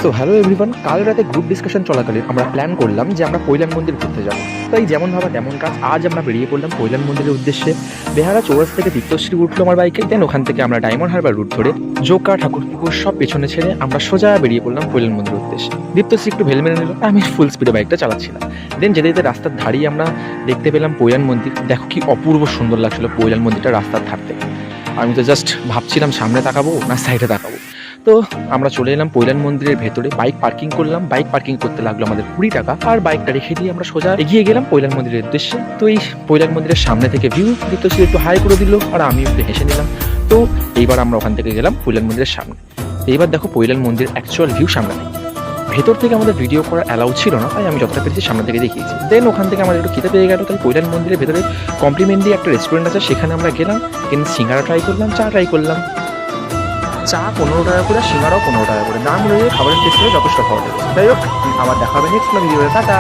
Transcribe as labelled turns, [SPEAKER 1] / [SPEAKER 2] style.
[SPEAKER 1] So hello everyone, কাল রাতে group discussion চলাকালীন আমরা প্ল্যান করলাম যে আমরা পৈলান মন্দির ঘুরতে যাবো। তাই যেমন ভাবা তেমন কাজ, আজ আমরা বেরিয়ে পড়লাম পৈলান মন্দিরের উদ্দেশ্যে। বেহারা চৌরাস্তা থেকে দীপ্তশ্রী উঠলো আমার বাইকে, দেন ওখান থেকে আমরা ডায়মন্ড হারবার রুট ধরে জোকা ঠাকুরপুকুর সব পেছনে ছেড়ে আমরা সোজা বেরিয়ে পড়লাম পৈলান মন্দিরের উদ্দেশ্যে। দীপ্তশ্রী একটু ভেল মেরে নিল, আমি ফুল স্পিডে বাইকটা চালাচ্ছিলাম। দেন যেতে যেতে রাস্তার ধারেই আমরা দেখতে পেলাম পৈলান মন্দির। দেখো কি অপূর্ব সুন্দর লাগছিল পৈলান মন্দিরটা রাস্তার ধার থেকে। আমি তো জাস্ট ভাবছিলাম সামনে তাকাবো না সাইডে তাকাবো। তো আমরা চলে এলাম পৈলান মন্দিরের ভেতরে, বাইক পার্কিং করলাম। বাইক পার্কিং করতে লাগলো আমাদের 20 টাকা, আর বাইকটা রেখে দিয়ে আমরা সোজা এগিয়ে গেলাম পৈলান মন্দিরের উদ্দেশ্যে। তো এই পৈলান মন্দিরের সামনে থেকে ভিউ দীপ্তশ্রী একটু হাই করে দিল, আর আমি একটু হেসে নিলাম। তো এইবার আমরা ওখান থেকে গেলাম পৈলান মন্দিরের সামনে। এইবার দেখো পৈলান মন্দিরের অ্যাকচুয়াল ভিউ সামনে নেই। ভেতর থেকে আমাদের ভিডিও করা অ্যালাউ ছিল না, তাই আমি যতটা পেরেছি সামনে থেকে দেখিয়েছি। দেন ওখান থেকে আমাদের একটু খেতে পেয়ে গেল, তাই পৈলান মন্দিরের ভেতরে কমপ্লিমেন্টারি একটা রেস্টুরেন্ট আছে, সেখানে আমরা গেলাম। কিন্তু সিঙ্গারা ট্রাই করলাম, চা ট্রাই করলাম। চা 15 টাকা করে, সিঙ্গারাও 15 টাকা করে, দাম অনুযায়ী খাবারের টেস্ট করে যথেষ্ট খাওয়া যাবে। যাই হোক, আবার দেখা হবে নেক্সট ভিডিওতে। টাটা।